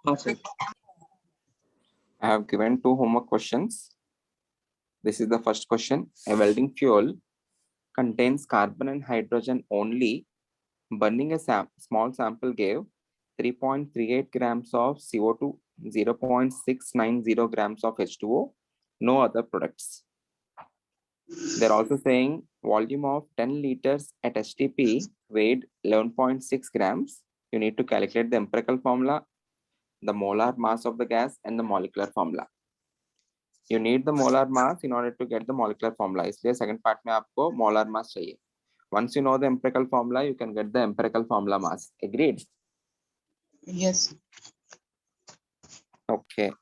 Okay. I have given 2 homework questions. This is the first question. A welding fuel contains carbon and hydrogen only. Burning a small sample gave 3.38 grams of CO2, 0.690 grams of H2O, no other products. They're also saying volume of 10 liters at STP weighed 11.6 grams. You need to calculate the empirical formula, the molar mass of the gas, and the molecular formula. You need the molar mass in order to get the molecular formula. इसलिए second part में आपको molar mass चाहिए. Once you know the empirical formula, you can get the empirical formula mass. Agreed? Yes. Okay.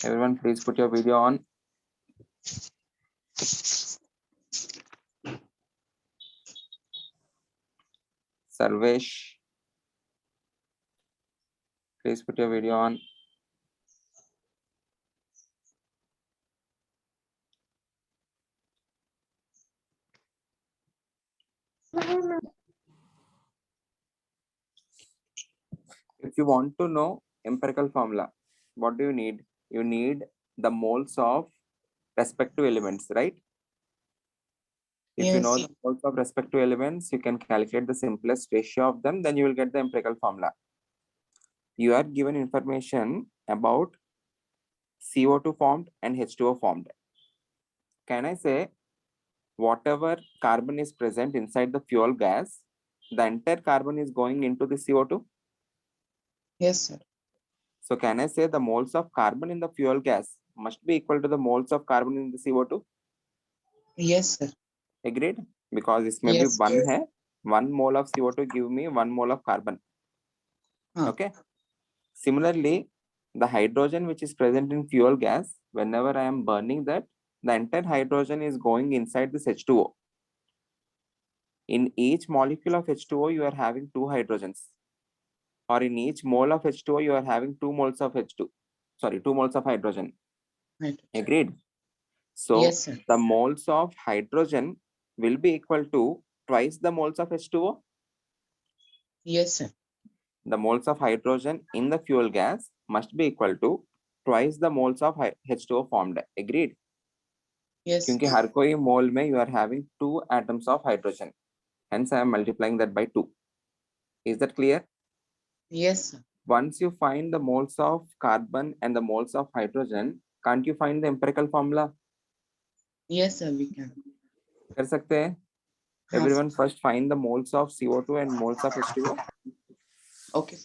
Everyone, please put your video on. Sarvesh, please put your video on. If you want to know empirical formula, what do you need? You need the moles of respective elements, right? If you know Yes. the moles of respective elements, you can calculate the simplest ratio of them, then you will get the empirical formula. You are given information about CO2 formed and H2O formed. Can I say whatever carbon is present inside the fuel gas, the entire carbon is going into the CO2? Yes, sir. So can I say the moles of carbon in the fuel gas must be equal to the moles of carbon in the CO2? Yes, sir. Agreed? Because this may be Yes. one hai, 1 mole of CO2 give me 1 mole of carbon. Okay. Similarly, the hydrogen which is present in fuel gas, whenever I am burning that, the entire hydrogen is going inside this H2O. In each molecule of H2O, you are having 2 hydrogens. Or in each mole of H2O, you are having 2 moles of H2. Sorry, 2 moles of hydrogen. Right. Agreed? So Yes, sir. the moles of hydrogen will be equal to twice the moles of H2O. Yes, sir. The moles of hydrogen in the fuel gas must be equal to twice the moles of H2O formed. Agreed? Yes. क्योंकि हर कोई mole में you are having 2 atoms of hydrogen. Hence I am multiplying that by 2. Is that clear? Yes, sir. Once you find the moles of carbon and the moles of hydrogen, can't you find the empirical formula? Yes, sir. We can. कर सकते हैं? Everyone first find the moles of CO2 and moles of H2O. Okay.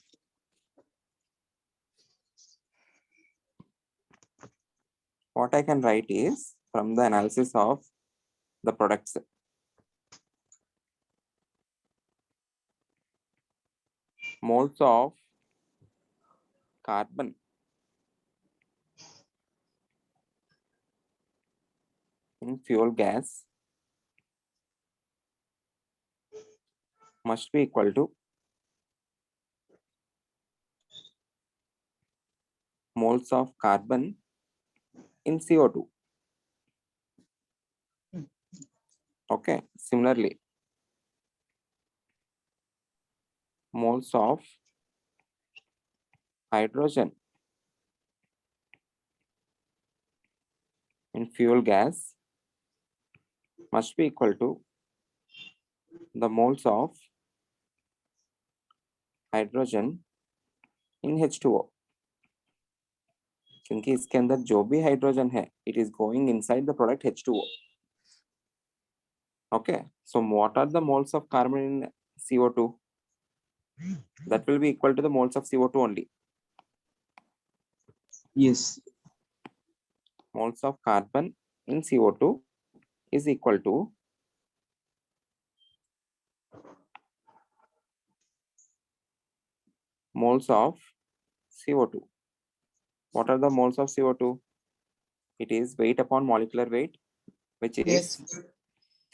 What I can write is from the analysis of the products. Moles of carbon in fuel gas must be equal to moles of carbon in CO2. Okay. Similarly, moles of hydrogen in fuel gas must be equal to the moles of hydrogen in H2O. क्योंकि इसके अंदर जो भी hydrogen है, it is going inside the product H2O. Okay, so what are the moles of carbon in CO2? That will be equal to the moles of CO2 only. Yes. Moles of carbon in CO2 is equal to moles of CO2. What are the moles of CO2? It is weight upon molecular weight, which is Yes.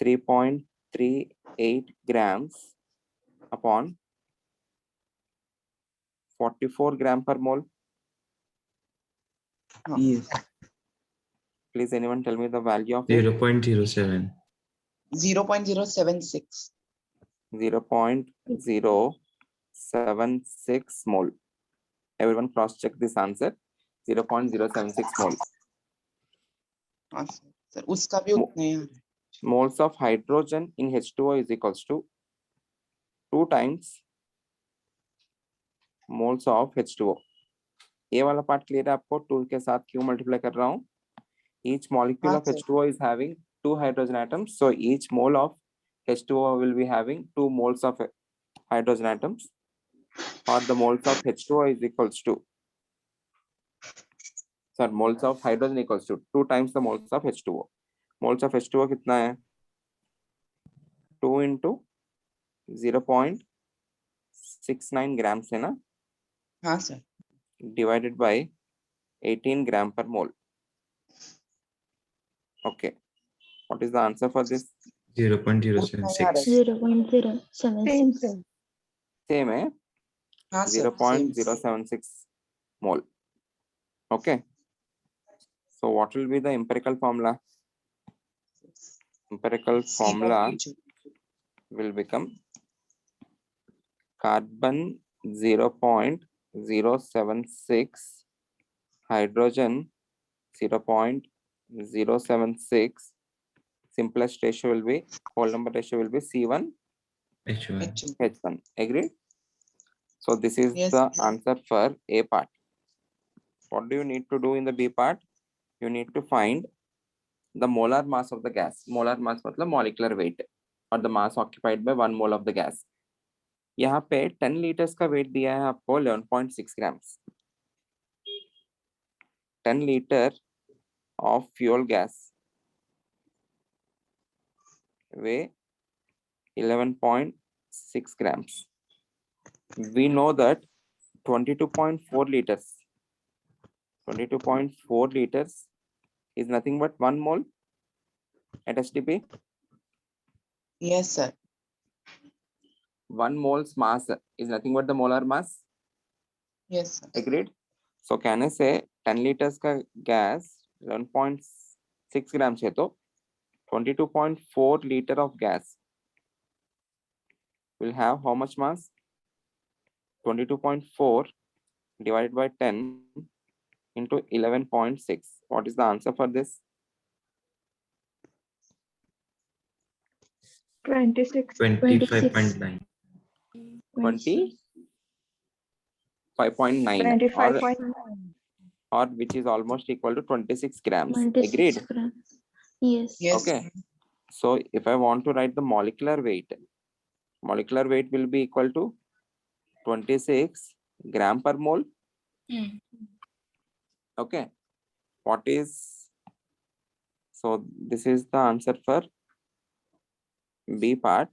3.38 grams upon 44 gram per mole. Yes. Please, anyone tell me the value of it? 0.07. 0.076. 0.076 mole. Everyone cross check this answer. 0.076 mole. हाँ sir उसका भी उतना ही आ रहा है। Moles of hydrogen in H2O is equals to 2 times moles of H2O. ये वाला part clear है आपको? 2 के साथ क्यों मल्टीप्लाई कर रहा हूँ? Each molecule हाँ of sir H2O is having 2 hydrogen atoms, so each mole of H2O will be having 2 moles of hydrogen atoms, or the moles of H2O is equals to, sorry, moles of hydrogen equals to 2 times the moles of H2O. Moles of H2O कितना है? 2 into 0.69 grams है ना, हाँ sir divided by 18 gram per mole. Okay, what is the answer for this? उतना ही आ रहा 0.076. है। 0.076. Same है, हाँ sir same 0.076 mole. Okay, so what will be the empirical formula? Empirical formula will become carbon 0.076, hydrogen 0.076. Simplest ratio will be, whole number ratio will be C1 H1. H1. Agreed? So this is Yes. the answer for A part. What do you need to do in the B part? You need to find the molar mass of the gas. Molar mass मतलब molecular weight or the mass occupied by 1 mole of the gas. यहाँ पे 10 liters का weight दिया है आपको 11.6 grams. 10 liter of fuel gas weigh 11.6 grams. We know that 22.4 liters is nothing but 1 mole at STP. Yes sir 1 mole's mass is nothing but the molar mass. Yes sir Agreed? So can I say 10 liters का gas 11.6 grams है तो 22.4 liter of gas will have how much mass? 22.4 divided by 10 into 11.6. What is the answer for this? 26. 25.9. 25.9 25.9. or which is almost equal to 26 grams. 26 Agreed? grams. Yes. Yes Okay. So if I want to write the molecular weight will be equal to 26 gram per mole. Okay. What is, so this is the answer for B part,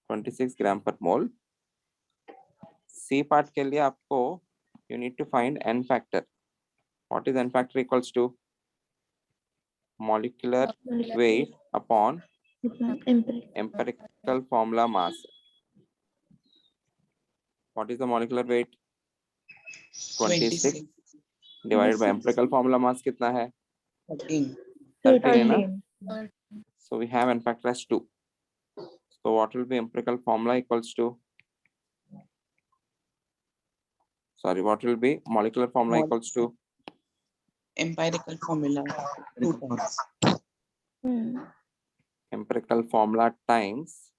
26 gram per mole. C part के लिए आपको you need to find N factor. What is N factor equals to? Molecular weight upon empirical formula mass. What is the molecular weight? 26 divided by empirical formula mass कितना है? 13 13 है ना? 13. So we have N factor as 2. So what will be empirical formula equals to? Sorry, what will be molecular formula equals to? empirical formula 2 times Empirical formula times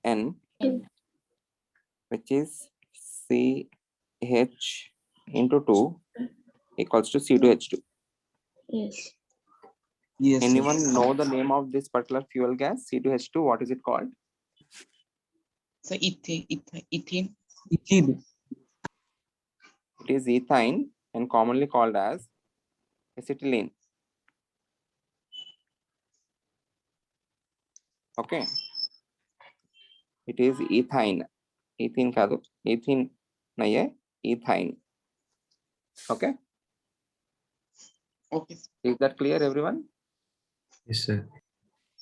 N, which is CH into 2 equals to C2H2. Yes. yes Anyone know the name of this particular fuel gas, C2H2? What is it called? so ethene It is ethine and commonly called as acetylene. Okay. It is ethine. Ethene का दो, ethene नहीं है, ethine. Okay. okay Is that clear, everyone? Yes, sir.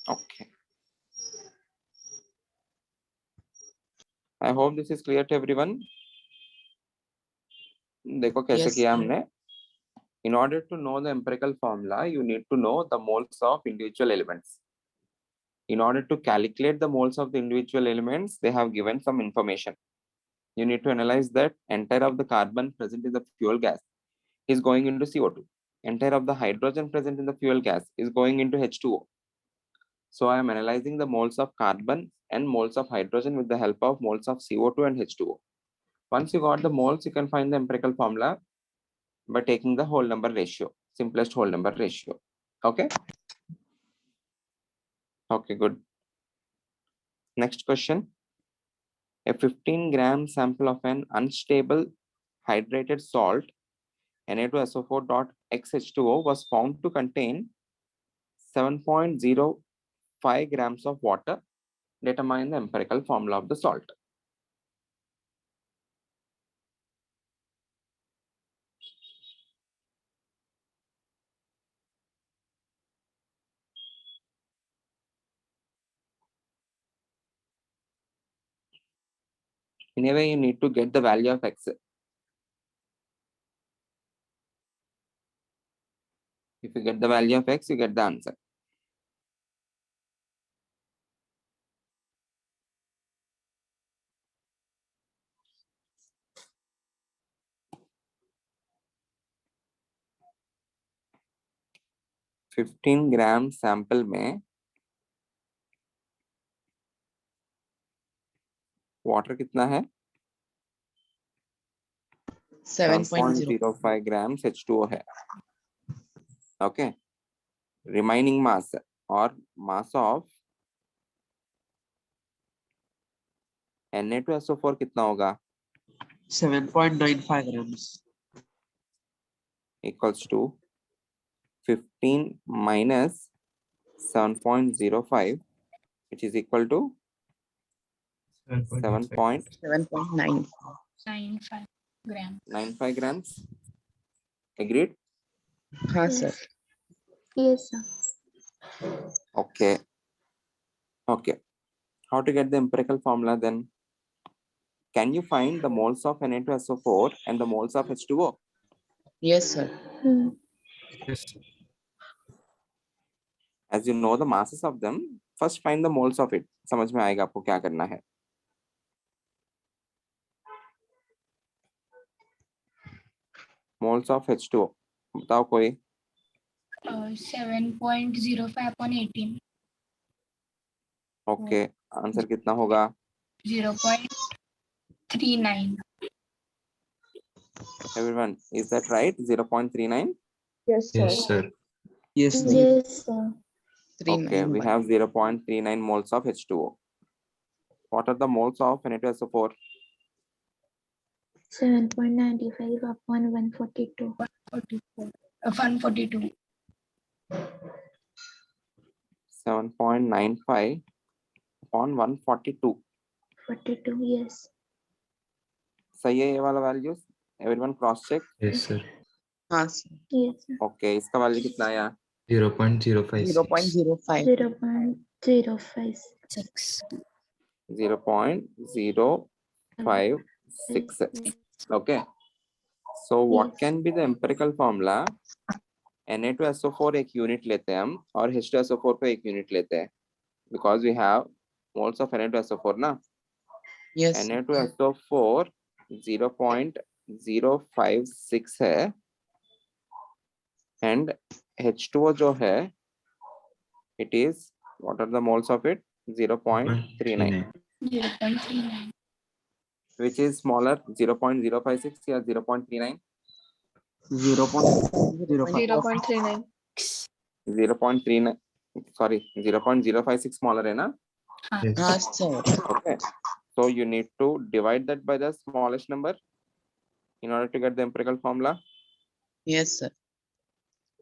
Okay. I hope this is clear to everyone. देखो कैसे Yes. किया हमने. In order to know the empirical formula, you need to know the moles of individual elements. In order to calculate the moles of the individual elements, they have given some information. You need to analyze that entire of the carbon present in the fuel gas is going into CO2. Entire of the hydrogen present in the fuel gas is going into H2O. So I am analyzing the moles of carbon and moles of hydrogen with the help of moles of CO2 and H2O. Once you got the moles, you can find the empirical formula by taking the whole number ratio, simplest whole number ratio. Okay. Okay, good. Next question. A 15-gram sample of an unstable hydrated salt Na2SO4.xH2O was found to contain 7.05 grams of water. Determine the empirical formula of the salt. In a way, you need to get the value of X. If you get the value of X, you get the answer. (15 gram) sample में water कितना है? 7.05 grams H2O है. Okay. Remaining mass or mass of Na2SO4 कितना होगा? 7.95 grams. Equals to 15 minus 7.05, which is equal to 7.95 7.95 grams. Agreed? हाँ sir. Yes, sir. Okay. Okay. How to get the empirical formula then? Can you find the moles of Na2SO4 and the moles of H2O? Yes sir. Yes. As you know the masses of them, first find the moles of it. समझ में आएगा आपको क्या करना है. Moles of H2O. बताओ कोई. 7.05 upon 18. Okay. Answer कितना होगा? 0.39. Everyone, is that right? 0.39? Yes, sir. Yes, sir. Yes sir. Yes, sir. Okay, we have 0.39 moles of H2O. What are the moles of Na2SO4? 7.95 upon 142. 142. 7.95 upon 142. 42, yes. सही है ये वाला values? Everyone cross check. Yes, sir. हाँ sir. Yes, sir. Okay, इसका value कितना आया? 0.056. 0.05. 0.056. 0.056. Okay. So what Yes. can be the empirical formula? Na2SO4 एक unit लेते हैं हम और H2SO4 को एक unit लेते हैं. Because we have moles of Na2SO4 ना. Yes sir. Na2SO4 0.056 है and H2O जो है it is, what are the moles of it? 0.39. 0.39. Which is smaller, 0.056 or 0.39? 0.39. 0.39, sorry, 0.056 smaller है ना? Yes. हाँ sir. Okay. So you need to divide that by the smallest number in order to get the empirical formula. Yes sir.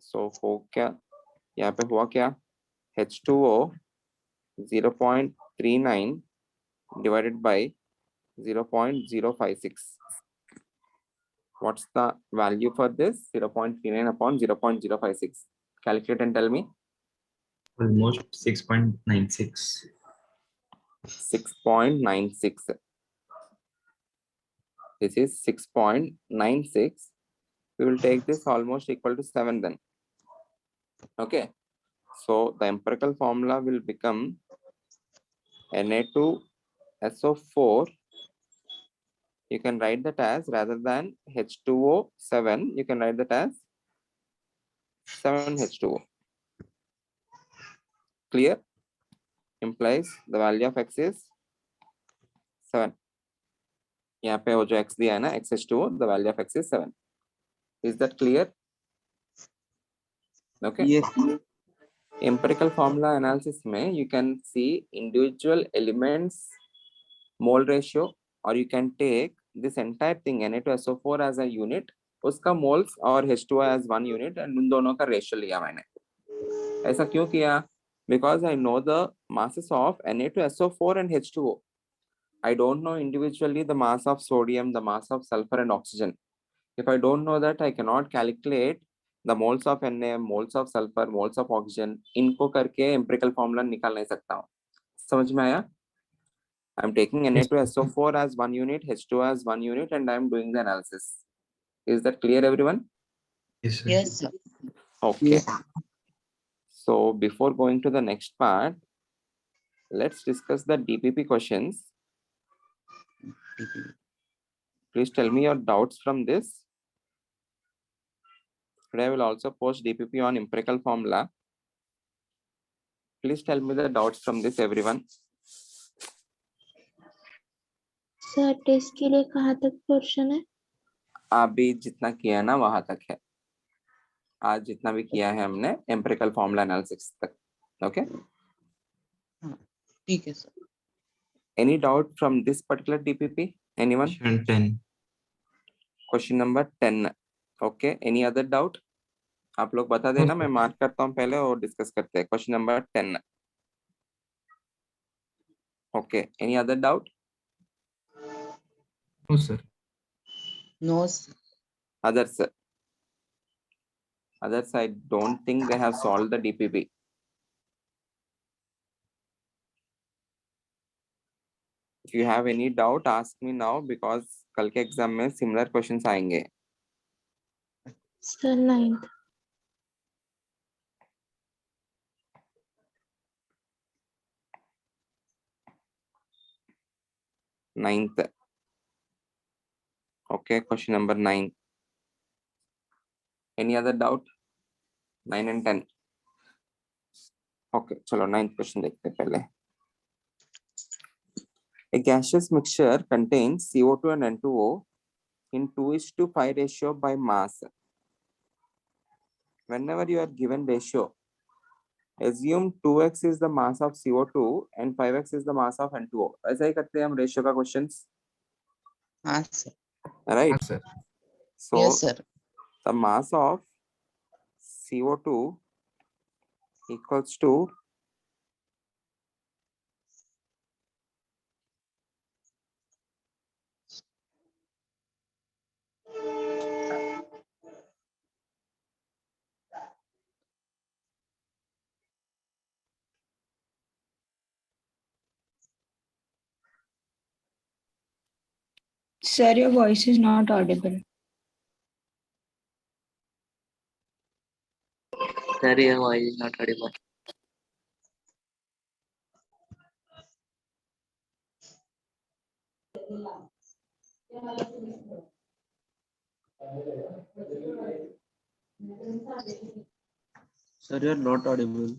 So हो क्या? यहाँ पे हुआ क्या? H2O 0.39 divided by 0.056. What's the value for this? 0.39 upon 0.056. Calculate and tell me. Almost 6.96. 6.96. This is 6.96. We will take this almost equal to 7 then. Okay. So the empirical formula will become Na2SO4, you can write that as, rather than H2O7, you can write that as 7H2O. Clear? Implies the value of X is 7. यहाँ पे वो जो X दिया है ना, XH2O, the value of X is 7. Is that clear? Okay. Yes. Empirical formula analysis में you can see individual elements mole ratio, or you can take this entire thing Na2SO4 as a unit, उसका moles और H2O as one unit, and उन दोनों का ratio लिया मैंने. ऐसा क्यों किया? Because I know the masses of Na2SO4 and H2O. I don't know individually the mass of sodium, the mass of sulfur and oxygen. If I don't know that, I cannot calculate the moles of Na, moles of sulfur, moles of oxygen. इनको करके empirical formula निकाल नहीं सकता हूँ. समझ में आया? I'm taking Na2SO4 as one unit, H2O as one unit, and I'm doing the analysis. Is that clear, everyone? Yes, sir. Yes, sir. Okay. Yes. So before going to the next part, let's discuss the DPP questions. Please tell me your doubts from this. Today I will also post DPP on empirical formula. Please tell me the doubts from this, everyone. Sir test के लिए कहाँ तक portion है? अभी जितना किया ना वहां तक है. आज जितना भी किया है हमने empirical formula analysis तक. Okay. ठीक है sir. Any doubt from this particular DPP? Anyone? Question 10. Question number 10. Okay. Any other doubt? आप लोग बता देना, मैं मार्क करता हूँ पहले और डिस्कस करते हैं. Question number 10. Okay. Any other doubt? No, sir. No, sir. Others? Others, I don't think they have solved the DPP. If you have any doubt, ask me now, because कल के exam में similar questions आएंगे. Sir 9th. Ninth. Okay, question number 9. Any other doubt? 9 and 10. Okay, चलो 9th question देखते हैं पहले. A gaseous mixture contains CO2 and N2O in 2:5 ratio by mass. Whenever you are given ratio, assume 2x is the mass of CO2 and 5x is the mass of N2O. ऐसा ही करते हैं हम ratio का questions. हाँ sir. Right? हाँ, sir. So Yes, sir. the mass of CO2 equals to Sir, your voice is not audible. Sir, your voice is not audible. Sir, you are not audible.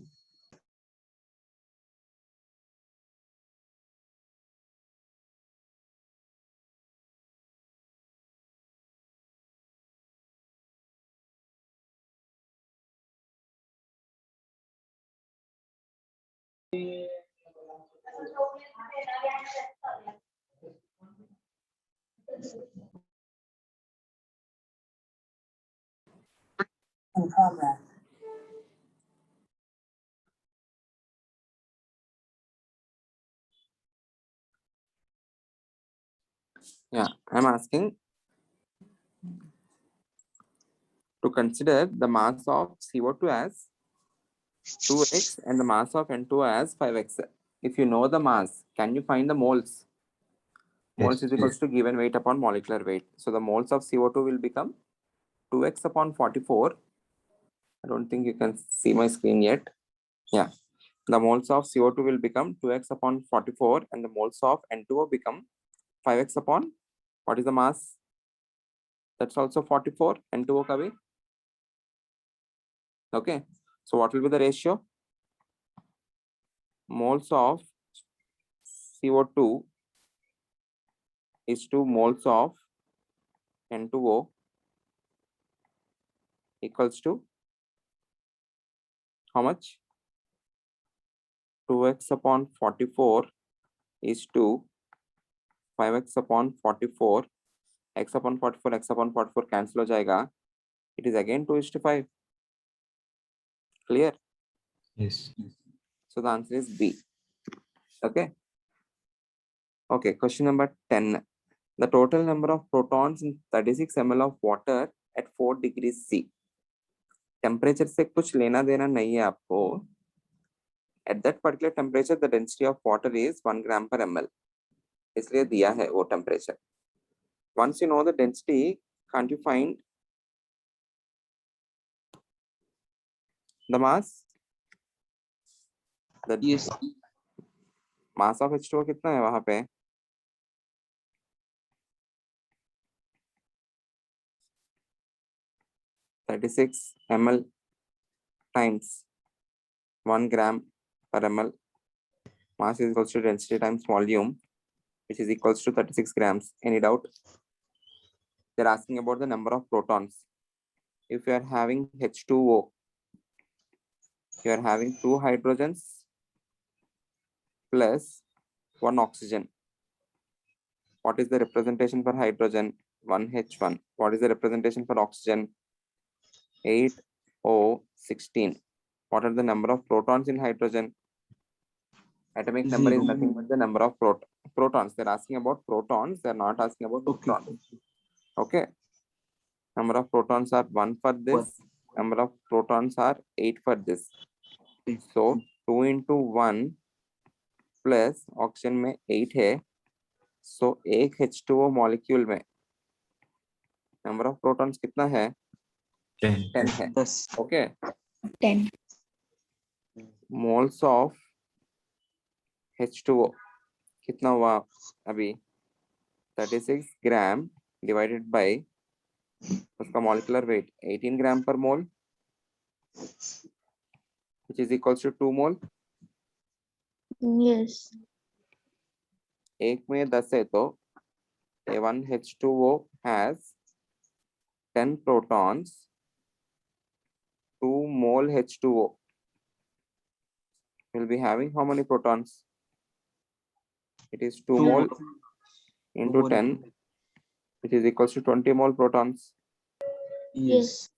Yeah, I'm asking to consider the mass of CO2 as 2x and the mass of N2O as 5x. If you know the mass, can you find the moles? Moles is equals to given weight upon molecular weight. So the moles of CO2 will become 2x upon 44. I don't think you can see my screen yet. Yeah. the moles of CO2 will become 2x upon 44 and the moles of N2O become 5x upon what is the mass? That's also 44 N2O ka bhi. Okay, so what will be the ratio? Moles of CO2 is to moles of N2O equals to how much? 2x upon 44 is to 5x upon 44. X upon 44, x upon 44 cancel ho jayega. It is again 2:5. Clear? Yes. So the answer is B. Okay. Okay. Question number 10. The total number of protons in 36 ml of water at 4 degrees C. Temperature से कुछ लेना देना नहीं है आपको. At that particular temperature, the density of water is 1 gram per ml. इसलिए दिया है वो temperature. Once you know the density, can't you find the mass? The Yes. mass of H2O कितना है वहां पे? (36 ml times 1 gram per ml. Mass is equals to density times volume, which is equals to 36 grams. Any doubt? They're asking about the number of protons. If you are having H2O, you are having 2 hydrogens plus 1 oxygen. What is the representation for hydrogen? 1H1. What is the representation for oxygen? 8O16. What are the number of protons in hydrogen? Atomic number is nothing but the number of protons. They're asking about protons. They're not asking about neutrons. Okay. Number of protons are 1 for this. Number of protons are 8 for this. So 2 into 1 plus oxygen में 8 है. So एक H2O molecule में number of protons कितना है? 10 है. Okay. 10. Moles of H2O कितना हुआ अभी? 36 gram divided by उसका molecular weight 18 gram per mole, which is equals to 2 mole. Yes. एक में 10 है तो A1H2O has 10 protons. 2 mole H2O will be having how many protons? It is 2 mole into 10, which is equals to 20 mole protons. Yes.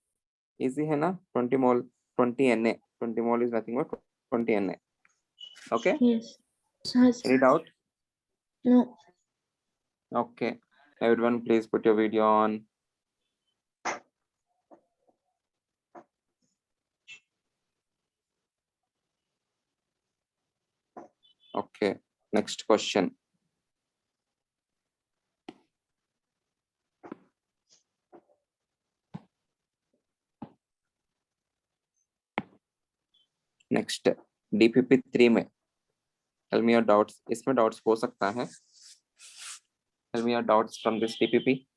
Easy है ना? 20 mole, 20 Na. 20 mole is nothing but 20 Na. Okay. Yes. Yes. Any doubt? No. Okay. Everyone, please put your video on. Okay. Next question. Next, DPP 3 में tell me your doubts. इसमें doubts हो सकता है. Tell me your doubts from this DPP.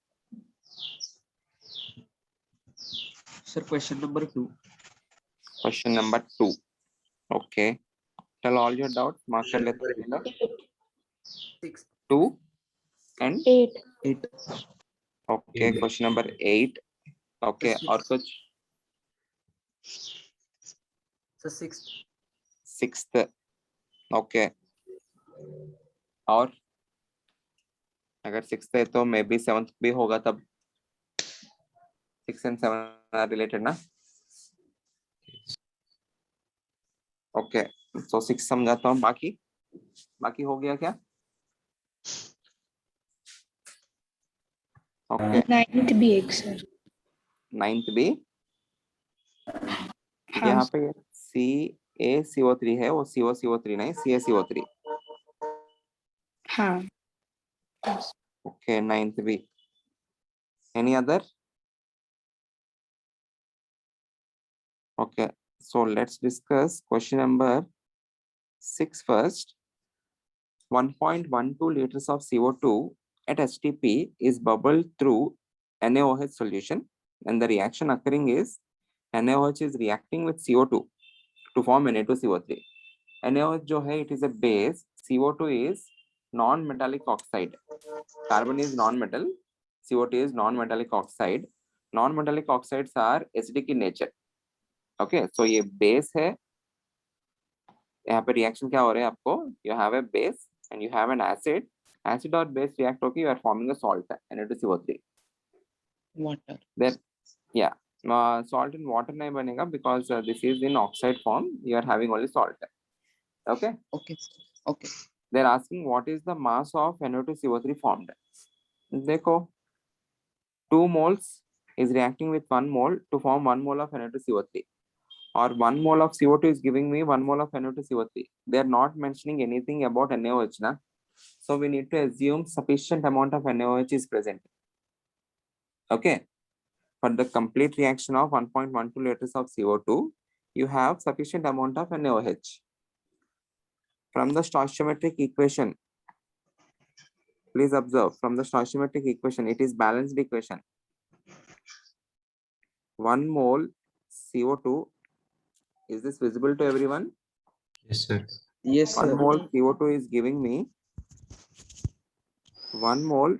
Sir, question number 2. Question number 2. Okay. Tell all your doubts. Mark कर लेते हैं बेटा. 6. 2 and 8. 8. okay. Question number 8. Okay. और कुछ? Sir, 6th. 6th. Okay. और अगर 6th है तो मे बी 7th भी होगा तब. 6 and 7 are related ना? Okay. So 6 समझाता हूँ. बाकी हो गया क्या? Okay. 9th भी एक सर. 9th भी हाँ. यहाँ पे CaCO3 है, वो CO3 नहीं, CaCO3. हाँ. Okay. 9th भी. Any other? Okay. So let's discuss question number 6 first. 1.12 liters of CO2 at STP is bubbled through NaOH solution, and the reaction occurring is NaOH is reacting with CO2 to form Na2CO3. NaOH जो है, it is a base. CO2 is non-metallic oxide. Carbon is non-metal. CO2 is non-metallic oxide. Non-metallic oxides are acidic in nature. Okay, so ये base है. यहाँ पे reaction क्या हो रहा है आपको? You have a base and you have an acid. Acid और base react होके you are forming a salt, Na2CO3. Water. Then, yeah, salt in water नहीं बनेगा because this is in oxide form. You are having only salt. Okay. Okay, sir. Okay. They're asking what is the mass of Na2CO3 formed. देखो, 2 moles is reacting with 1 mole to form 1 mole of Na2CO3. Or 1 mole of CO2 is giving me 1 mole of Na2CO3. They are not mentioning anything about NaOH, na? So we need to assume sufficient amount of NaOH is present. Okay. For the complete reaction of 1.12 liters of CO2, you have sufficient amount of NaOH. From the stoichiometric equation, please observe, from the stoichiometric equation, it is balanced equation. 1 mole CO2, is this visible to everyone? Yes, sir. Yes, 1 sir. mole CO2 is giving me 1 mole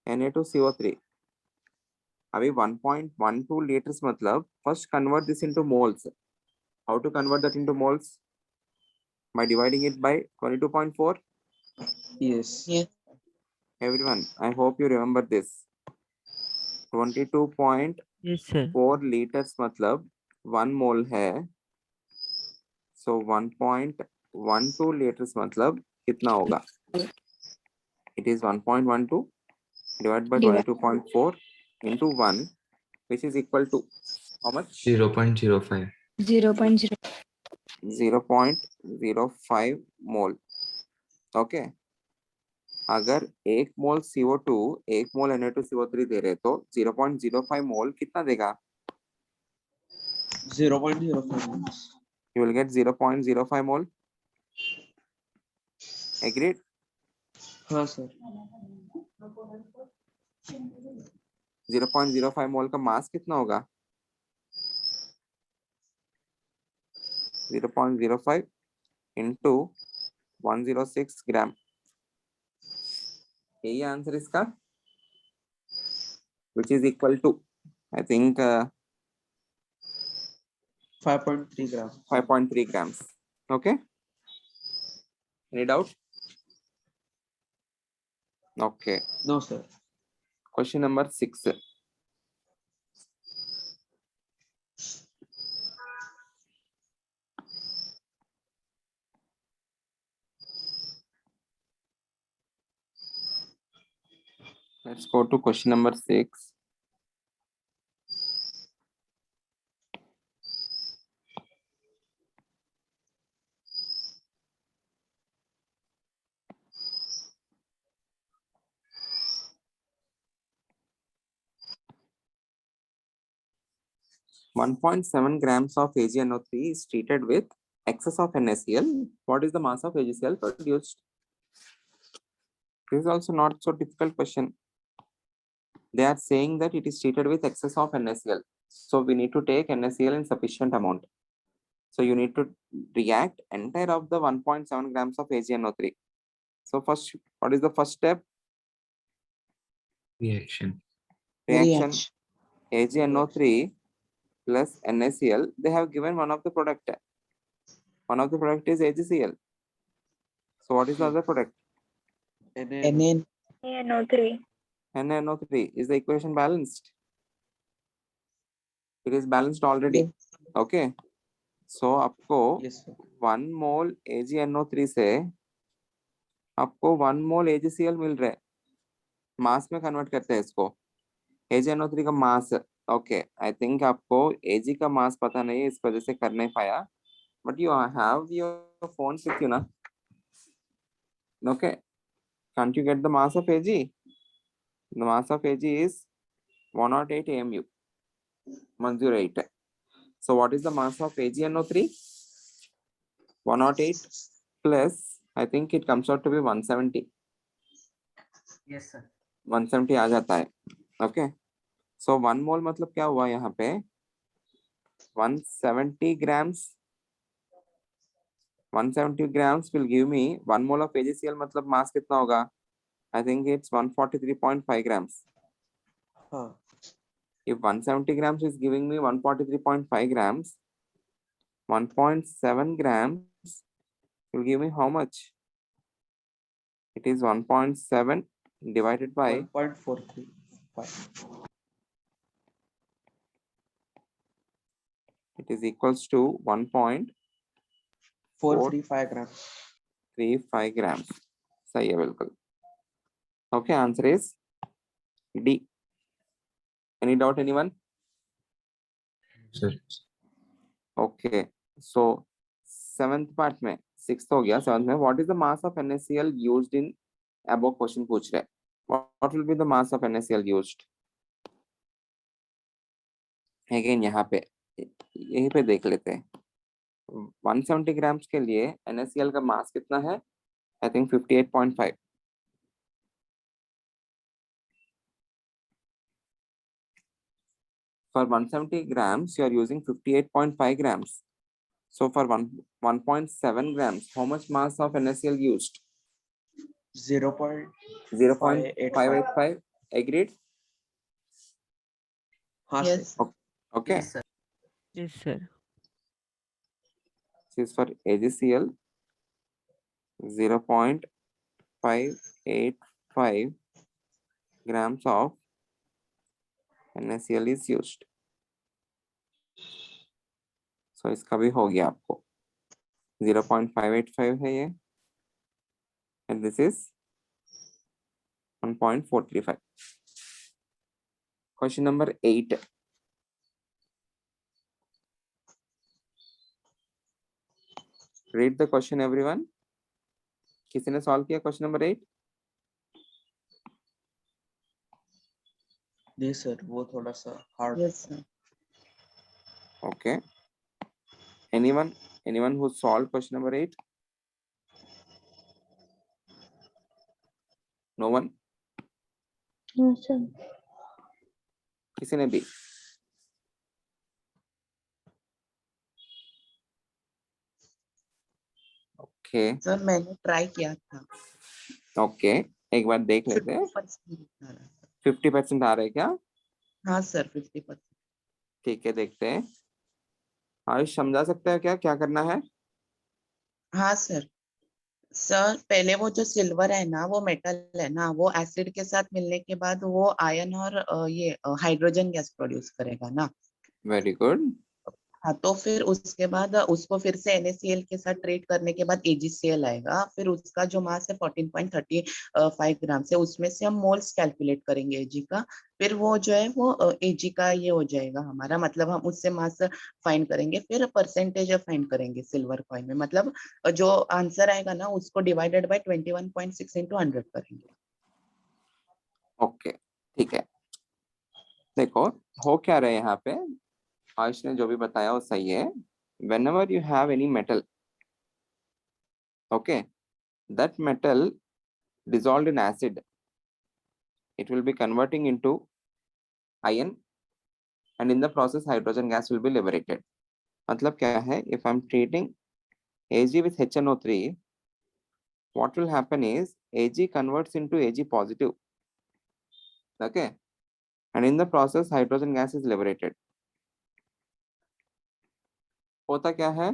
Na2CO3. अभी 1.12 liters मतलब first convert this into moles. How to convert that into moles? By dividing it by 22.4. Yes. Yes. Everyone, I hope you remember this. 22.4 Yes, sir. liters मतलब 1 mole है. So 1.12 liters मतलब कितना होगा? It is 1.12 divided by 22.4 into 1, which is equal to how much? 0.05. 0.0. 0.05 mole. Okay, अगर 1 मोल CO2 1 मोल Na2CO3 दे रहे तो 0.05 मोल कितना देगा? 0.05. You will get 0.05 mole. Agreed? हाँ सर. 0.05 मोल का मास कितना होगा? 0.05 into 106 ग्राम. यही आंसर इसका, which is equal to, I think 5.3 grams. 5.3 grams. Okay. Any doubt? Okay. No, sir. Question number 6. Let's go to question number 6. .7 grams of AgNO3 is treated with excess of NaCl. What is the mass of AgCl produced? This is also not so difficult question. They are saying that it is treated with excess of NaCl. So we need to take NaCl in sufficient amount. So you need to react entire of the 1.7 grams of AgNO3. So first, what is the first step? Reaction. Reaction. AgNO3 plus NaCl. They have given one of the product. One of the product is AgCl. So what is the other product? NN. NO3. NaNO3. Is the equation balanced? It is balanced already. Okay. So आपको Yes, sir. 1 mole AgNO3 से आपको 1 mole AgCl मिल रहा है. मास में convert करते हैं इसको. AgNO3 का मास. ओके, आई थिंक आपको Ag का मास पता नहीं है, इस वजह से कर नहीं पाया. But you have your phone with you ना. Okay, can't you get the mass of Ag? The mass of Ag is 108 AMU. 108. So what is the mass of AgNO3? 108 plus I think it comes out to be 170. Yes, sir. 170 आ जाता है. Okay. So 1 mole मतलब क्या हुआ यहाँ पे? 170 grams. 170 grams will give me 1 mole of AgCl मतलब mass कितना होगा? I think it's 143.5 grams. हाँ. If 170 grams is giving me 143.5 grams, 1.7 grams will give me how much? It is 1.7 divided by 1.435. it is equals to 1.35 435 grams. grams. सही है बिल्कुल. Okay, answer is D. Any doubt, anyone? Sir. Okay, so 7th part में 6th हो गया. 7th में what is the mass of NaCl used in above question पूछ रहे. What will be the mass of NaCl used? Again यहाँ पे यहीं पे देख लेते हैं. 170 grams के लिए NaCl का मास कितना है? I think 58.5. For 170 grams, you are using 58.5 grams. So for 1.7 grams, how much mass of NaCl used? 0.585. Agreed? हाँ, Yes. sir. Okay. Yes, sir. Yes, sir. This is for AgCl. 0.585 grams of NaCl is used. So इसका भी हो गया आपको. 0.585 है ये. And this is 1.435. Question number 8. Read the question, everyone. किसी ने सॉल्व किया क्वेश्चन नंबर 8? नहीं सर, वो थोड़ा सा hard. Yes, sir. Okay. Anyone who solved question number 8? No one? No, sir. किसी ने भी? Okay. सर मैंने ट्राई किया था. Okay. एक बार देख लेते हैं. 50% आ रहा है. 50% आ रहा है क्या? हाँ सर 50%. ठीक है, देखते हैं. आयुष समझा सकते हैं क्या करना है? हाँ सर. सर पहले वो जो सिल्वर है ना, वो मेटल है ना, वो एसिड के साथ मिलने के बाद वो आयन और ये हाइड्रोजन गैस प्रोड्यूस करेगा ना. Very good. हाँ, तो फिर उसके बाद उसको फिर से NaCl के साथ ट्रीट करने के बाद AgCl आएगा. फिर उसका जो मास है 14.35 ग्राम से, उसमें से हम मोल्स कैलकुलेट करेंगे Ag का. फिर वो जो है वो Ag का ये हो जाएगा हमारा, मतलब हम उससे मास फाइंड करेंगे. फिर परसेंटेज फाइंड करेंगे सिल्वर कॉइन में, मतलब जो आंसर आएगा ना उसको डिवाइडेड बाय 21.6 into 100 करेंगे. ओके, ठीक है. देखो हो क्या रहा है यहाँ पे. आयुष ने जो भी बताया वो सही है. Whenever you have any metal, okay, that metal dissolved in acid, it will be converting into iron, and in the process hydrogen gas will be liberated. मतलब क्या है? If I'm treating Ag with HNO3, what will happen is Ag converts into Ag positive, okay, and in the process hydrogen gas is liberated. होता क्या है?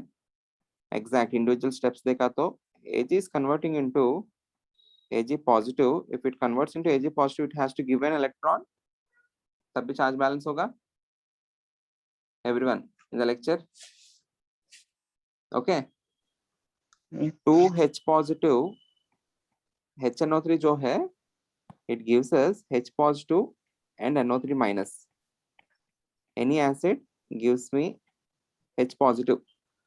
Exact individual steps देखा तो Ag is converting into Ag positive. If it converts into Ag positive, it has to give an electron. तब भी charge balance होगा. Everyone in the lecture, okay. 2H positive HNO3 जो है, it gives us H positive and NO3 minus. Any acid gives me H positive.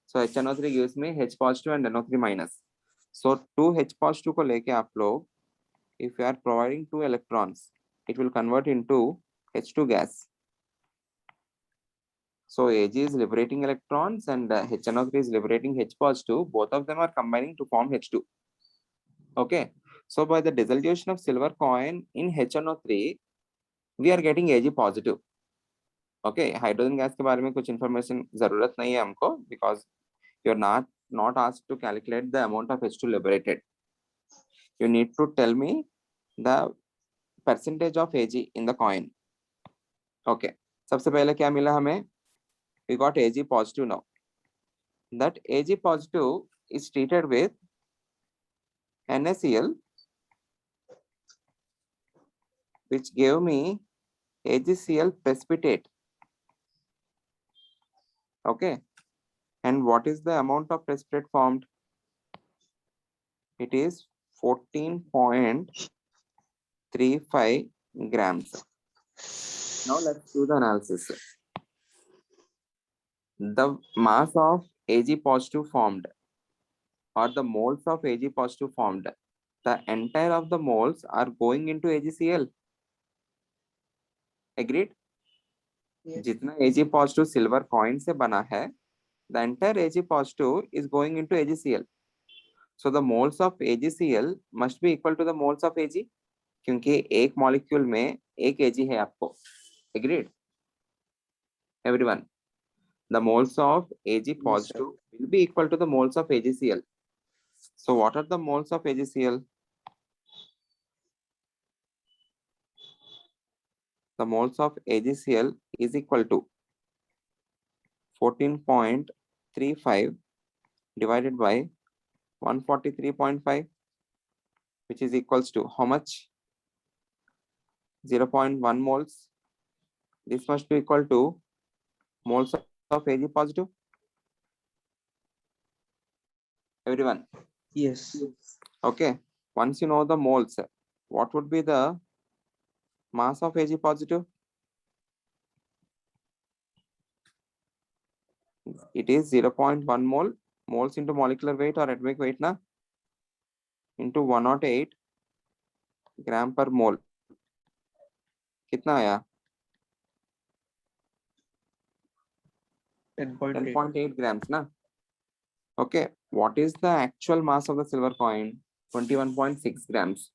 So HNO3 gives me H positive and NO3 minus. So 2H positive को लेके आप लोग, if you are providing 2 electrons, it will convert into H2 gas. So Ag is liberating electrons and HNO3 is liberating H positive. Both of them are combining to form H2. Okay. So by the dissolution of silver coin in HNO3, we are getting Ag positive. Okay. Hydrogen gas के बारे में कुछ information जरूरत नहीं है हमको, because you are not asked to calculate the amount of H2 liberated. You need to tell me the percentage of Ag in the coin. Okay. सबसे पहले क्या मिला हमें? We got Ag positive now. That Ag positive is treated with NaCl, which gave me AgCl precipitate. Okay. And what is the amount of precipitate formed? It is 14.35 grams. Now let's do the analysis. The mass of Ag positive formed, or the moles of Ag positive formed, the entire of the moles are going into AgCl. Agreed? Yes. जितना Ag positive silver coin से बना है, the entire Ag positive is going into AgCl. So the moles of AgCl must be equal to the moles of Ag, क्योंकि एक molecule में एक Ag है आपको. Agreed? Everyone, the moles of Ag positive will be equal to the moles of AgCl. So what are the moles of AgCl? The moles of AgCl is equal to 14.35 divided by 143.5, which is equals to how much? 0.1 moles. This must be equal to moles of Ag positive. Everyone. Yes. Okay. Once you know the moles, what would be the mass of Ag positive? It is 0.1 mole. Moles into molecular weight or atomic weight na, into 108 gram per mole. कितना आया? 10.8. 10.8 grams na. Okay. What is the actual mass of the silver coin? 21.6 grams.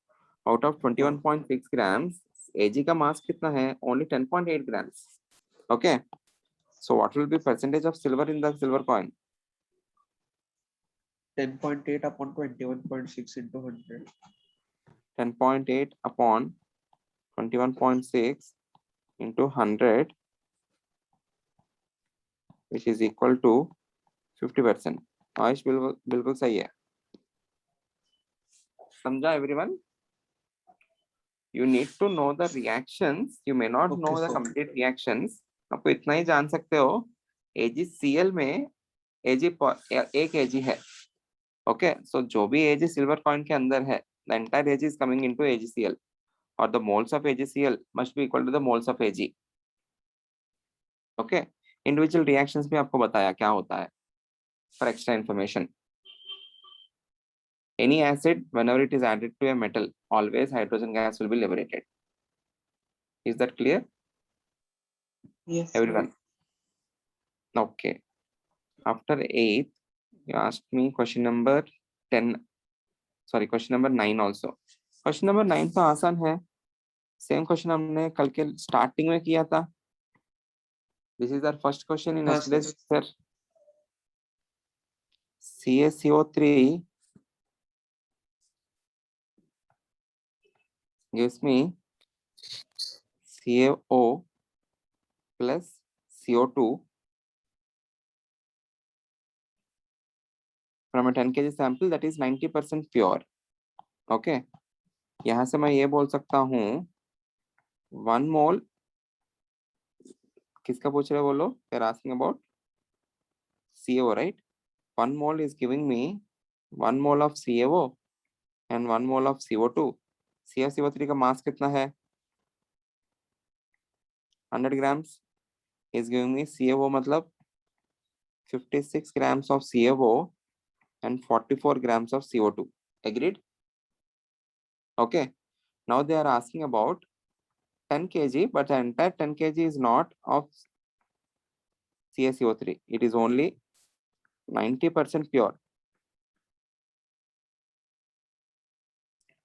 Out of 21.6 grams, Ag का mass कितना है? Only 10.8 grams. Okay. So what will be percentage of silver in the silver coin? 10.8 upon 21.6 into 100. 10.8 upon 21.6 into 100, which is equal to 50%. Ayush बिल्कुल सही है. समझा everyone? You need to know the reactions. You may not know the complete reactions. आपको इतना ही जान सकते हो. AgCl में Ag एक Ag है. Okay, so जो भी Ag silver coin के अंदर है, the entire Ag is coming into AgCl, or the moles of AgCl must be equal to the moles of Ag. Okay, individual reactions भी आपको बताया क्या होता है. For extra information, any acid, whenever it is added to a metal, always hydrogen gas will be liberated. Is that clear? Yes. Everyone. Okay. After 8, you asked me question number 10. Sorry, question number 9 also. Question number 9 तो आसान है. Same question हमने कल के starting में किया था. This is our first question in yesterday's lecture. CaCO3 gives me CaO plus CO2 from a 10 kg sample that is 90% pure. Okay. यहाँ से मैं ये बोल सकता हूँ 1 mole. किसका पूछ रहे बोलो? They're asking about CaO, right? 1 mole is giving me 1 mole of CaO and 1 mole of CO2. CaCO3 का मास कितना है? 100 grams is giving me CaO मतलब 56 grams of CaO and 44 grams of CO2. Agreed? Okay. Now they are asking about 10 kg, but the entire 10 kg is not of CaCO3. It is only 90% pure.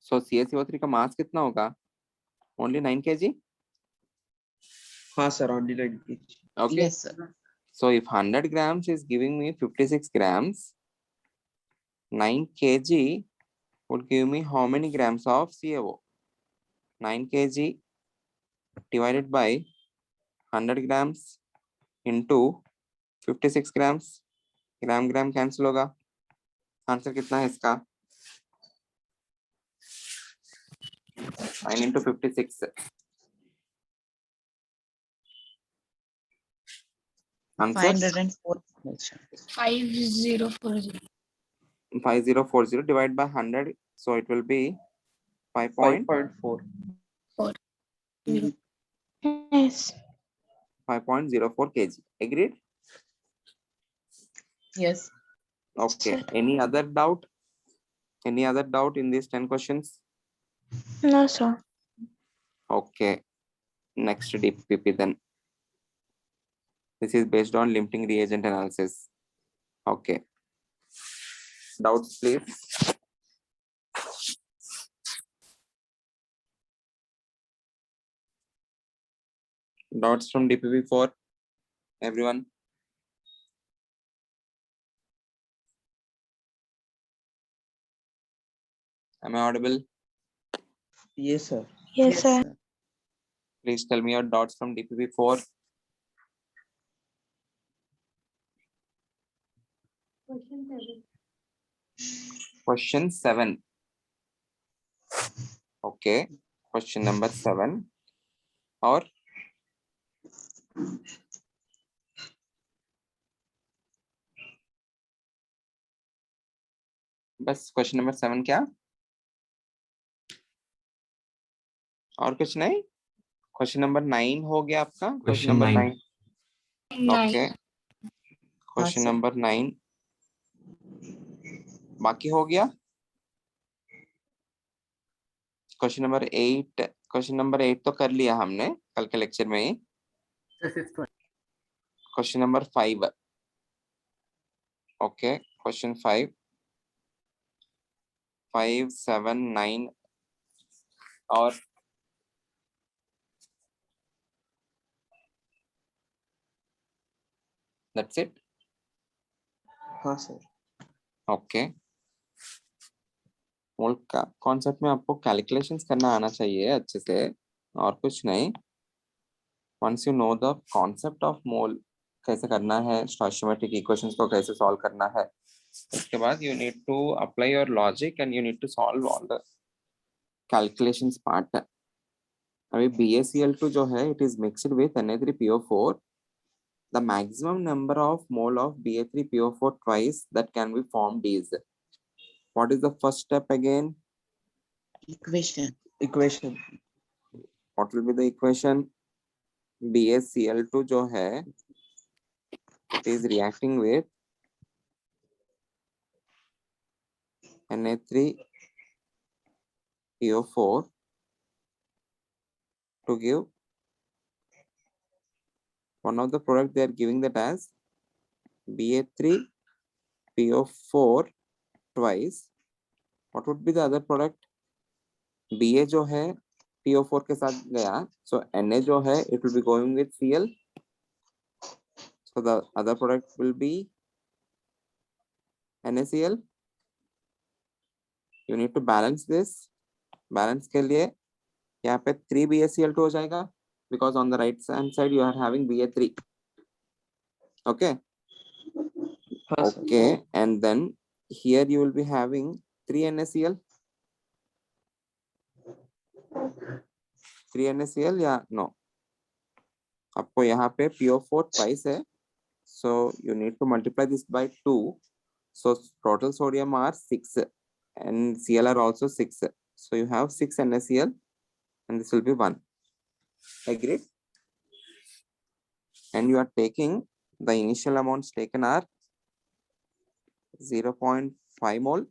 So CaCO3 का मास कितना होगा? Only 9 kg. हाँ sir, only 9 kg. Okay. Yes, sir. So if 100 grams is giving me 56 grams, 9 kg would give me how many grams of CaO? 9 kg divided by 100 grams into 56 grams. Gram cancel होगा. Answer कितना है इसका? 9 into 56. Answer 504. 5040. 5040 divided by 100, so it will be 5.4. yes, 5.04 kg. Agreed? Yes. Okay. Any other doubt? Any other doubt in these 10 questions? no sir. Okay. Next DPP then. This is based on limiting reagent analysis. Okay. Doubts, please. Doubts from DPP4. Everyone. Am I audible? Yes sir. Yes, sir. Please tell me your doubts from DPP4. Question 7. Okay. Question number 7. Or बस question number 7 क्या? और कुछ नहीं? Question number 9 हो गया आपका. Question number 9. Okay. Question number 9 बाकी हो गया. Question number 8. क्वेश्चन नंबर 8 तो कर लिया हमने कल के लेक्चर में ही. Question number 5. ओके. क्वेश्चन 5, 5, 7, 9 और that's it. हाँ सर. ओके. मोल का कॉन्सेप्ट में आपको कैलकुलेशंस करना आना चाहिए अच्छे से, और कुछ नहीं. Once you know the concept of mole, कैसे करना है, स्टोइचियोमेट्रिक इक्वेशंस को कैसे सॉल्व करना है, उसके बाद you need to apply your logic and you need to solve all the calculations part. अभी BaCl2 जो है, it is mixed with Na3PO4. The maximum number of mole of Ba3PO4 twice that can be formed is. What is the first step again? Equation. What will be the equation? BaCl2 जो है, it is reacting with Na3PO4 to give one of the product. They are giving that as Ba3PO4 twice. What would be the other product? Ba जो है PO4 के साथ गया, so Na जो है, it will be going with Cl. So the other product will be NaCl. You need to balance this. Balance के लिए यहाँ पे 3 BaCl2 हो जाएगा, because on the right hand side you are having Ba3. Okay. Okay. And then here you will be having 3 NaCl. 3 NaCl या no? आपको यहाँ पे PO4 twice है, so you need to multiply this by 2. So total sodium are 6 and Cl are also 6. So you have 6 NaCl and this will be 1. Agreed? And you are taking the initial amounts taken are 0.5 mole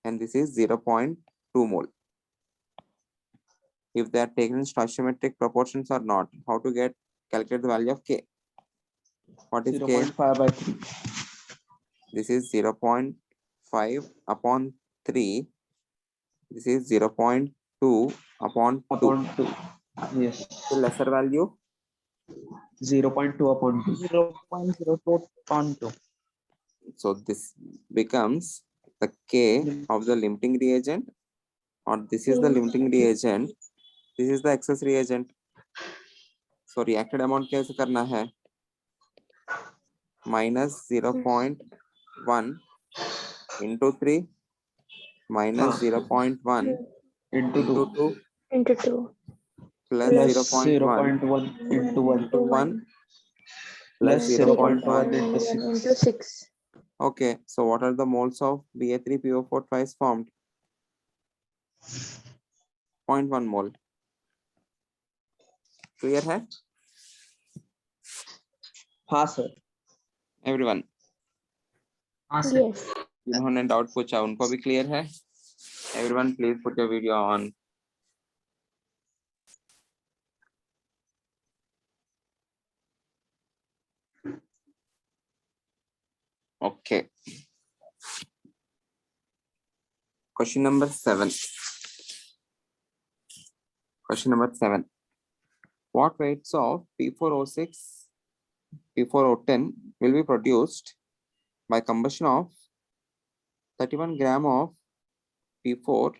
and this is 0.2 mole. If they are taken in stoichiometric proportions or not, how to calculate the value of K? What is K? 0.5 by 3. This is 0.5 upon 3. This is 0.2 upon 2. Upon 2. Yes. The lesser value? 0.2 upon 2. 0.02 upon 2. So this becomes the K of the limiting reagent, or this is the limiting reagent. This is the excess reagent. So reacted amount कैसे करना है? Minus 0.1 into 3 minus 0.1 Into 2. 2 Into 2. plus Plus 0.1 0.1 into 1. into 1 Plus plus 0.1 0.1. into 6. Into 6. Okay, so what are the moles of Ba3PO4 twice formed? 0.1 mole. Clear है? हाँ sir. Everyone. Yes. जिन्होंने doubt पूछा उनको भी clear है? Everyone, please put your video on. Okay. Question number 7. Question number 7. What weights of P4O6, P4O10 will be produced by combustion of 31 gram of P4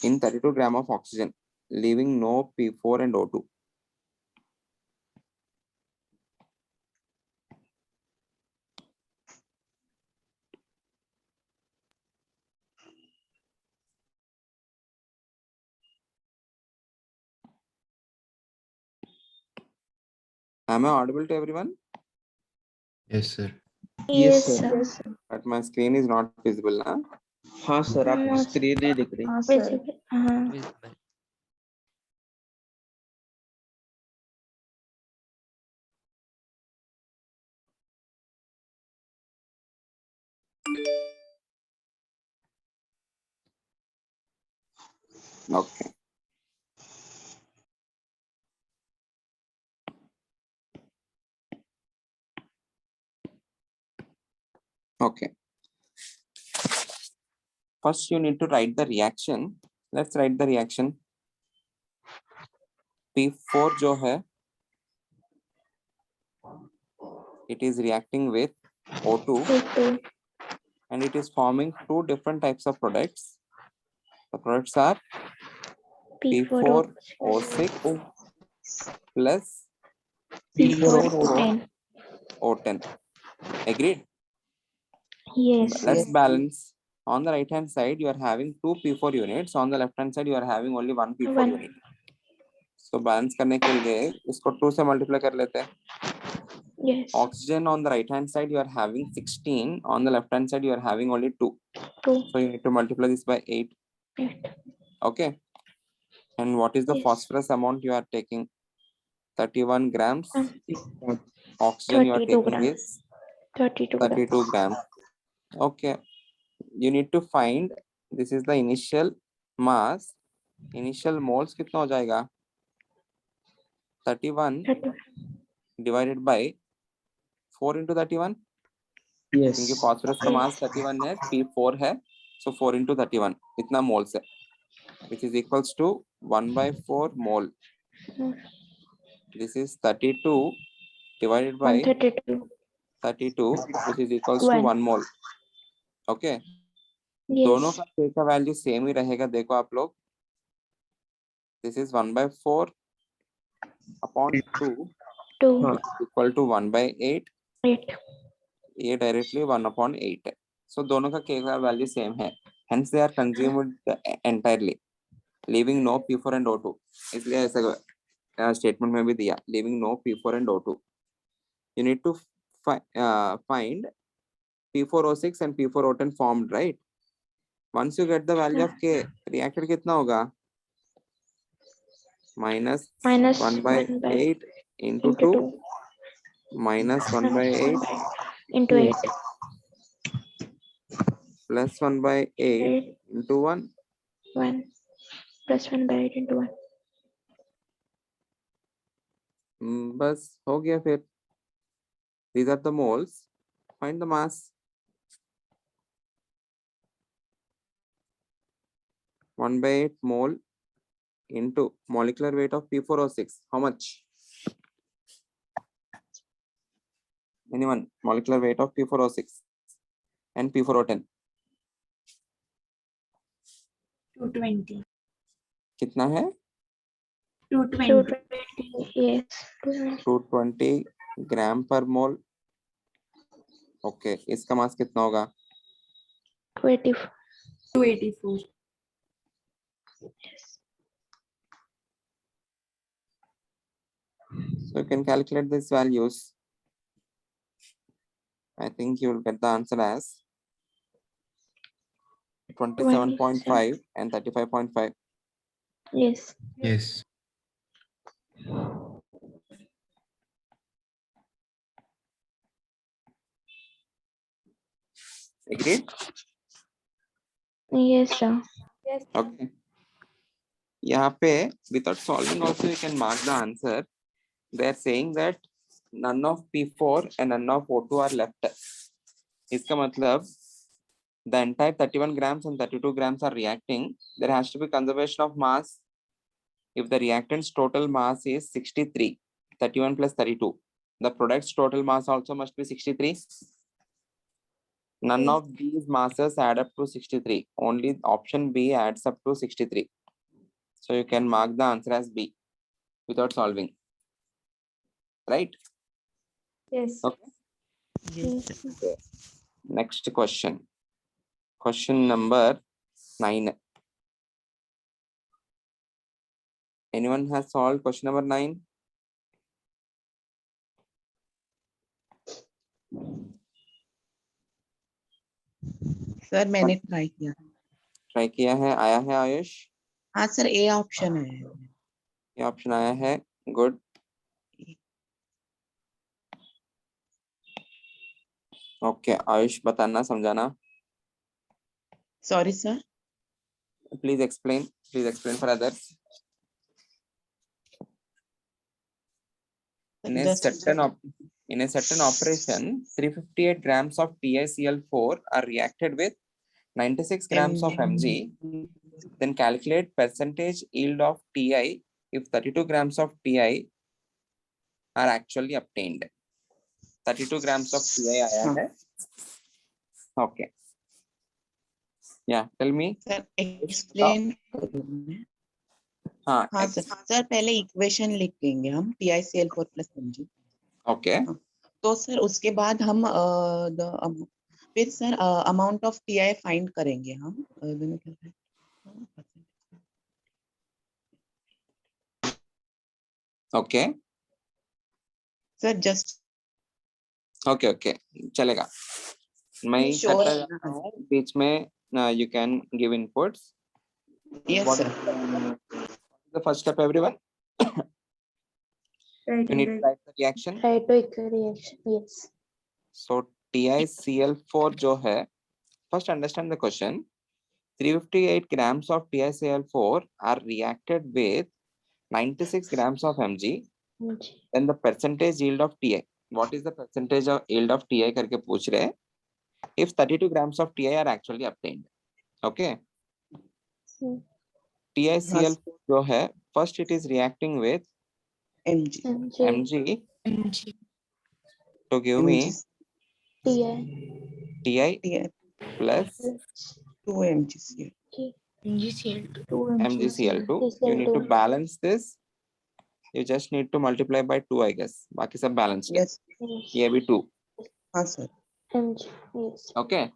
in 32 gram of oxygen, leaving no P4 and O2? Am I audible to everyone? Yes, sir. Yes sir. Yes, sir. But my screen is not visible now. हाँ sir, आपकी Yes. Screen नहीं दिख रही. हाँ, sir. हाँ. Okay. Okay. First, you need to write the reaction. Let's write the reaction. P4 जो है, it is reacting with O2 O2. and it is forming two different types of products. The products are P4O6 plus P4O10. O10. Agreed? Yes. Let's Yes. balance. On the right hand side, you are having two P4 units. On the left hand side, you are having only one P4 One. unit. So balance करने के लिए इसको 2 से multiply कर लेते हैं. Yes. Oxygen on the right hand side, you are having 16. On the left hand side, you are having only 2. 2. So you need to multiply this by 8. 8. Okay. And what is the Yes. phosphorus amount you are taking? 31 grams. Um, Oxygen you are 32 taking grams. is 32 32 grams. Okay. You need to find, this is the initial mass. Initial moles कितना हो जाएगा? 31 divided by 4 into 31. Yes. क्योंकि phosphorus का mass 31 है, P4 है, so 4 into 31 इतना moles है, which is equals to 1 by 4 mole. This is 32 divided by 132. 32, which is equals to 1 mole. Okay. दोनों Yes. का K का वैल्यू सेम ही रहेगा. देखो आप लोग, this is 1 by 4 upon 2 2. equal to 1 by 8. 8. ये directly 1 upon 8 है. So दोनों का K का वैल्यू सेम है. Hence they are consumed entirely, leaving no P4 and O2. इसलिए ऐसा statement में भी दिया, leaving no P4 and O2. You need to find P4O6 and P4O10 formed, right? Once you get the value of K, reacted कितना होगा? Minus 1 by 8 into 2 minus 1 by 8 into 8. plus 1 by 8 into 1. 1 plus 1 by 8 into 1. बस हो गया फिर. These are the moles. Find the mass. 1/8 mole into molecular weight of P4O6. How much? Anyone? Molecular weight of P4O6 and P4O10. 220. कितना है? 220. 220. Yes. 220. 220 ग्राम पर मोल. Okay, इसका मास कितना होगा? 284. 284. So you can calculate these values. I think you will get the answer as 27.5 and 35.5. Yes. Yes. Agreed? Yes, sir. Okay. यहाँ पे without solving also you can mark the answer. They are saying that none of P4 and none of O2 are left. इसका मतलब the entire 31 grams and 32 grams are reacting. There has to be conservation of mass. If the reactant's total mass is 63, 31 plus 32, the product's total mass also must be 63. None of these masses add up to 63. Only option B adds up to 63. So you can mark the answer as B without solving. Right? Yes. Okay. Yes. Next question. Question number 9. Anyone has solved question number 9? Sir मैंने try किया. Try किया है, आया है आयुष? हाँ sir, A option है. ये option आया है. गुड. ओके, आयुष बताना, समझाना. Sorry sir. Please explain for others. In a certain operation, 358 grams of TiCl4 are reacted with 96 grams of Mg. Then calculate percentage yield of Ti if 32 grams of Ti are actually obtained. 32 grams of Ti आया है. Okay. Yeah, tell me. Sir explain करूँ मैं? हाँ sir. Sir पहले equation लिख लेंगे हम TiCl4 plus Mg. Okay. तो सर उसके बाद हम फिर sir amount of Ti find करेंगे हम. Okay. Sir just Okay. चलेगा. मैं Sure. करता जाता हूँ बीच में. You can give inputs. Yes What sir. is the first step, everyone? Right. You need to write the reaction. Right to equal reaction. Yes. So TiCl4 जो है, first understand the question. 358 grams of TiCl4 are reacted with 96 grams of Mg. Then the percentage yield of Ti. What is the percentage of yield of Ti करके पूछ रहे हैं. If 32 grams of Ti are actually obtained. Okay. TiCl4 जो है, first it is reacting with Mg to give me Ti plus 2 MgCl. MgCl2. You need to balance this. You just need to multiply by 2, I guess. बाकी सब balanced. Yes. ये भी 2. हाँ sir. Yes. Okay.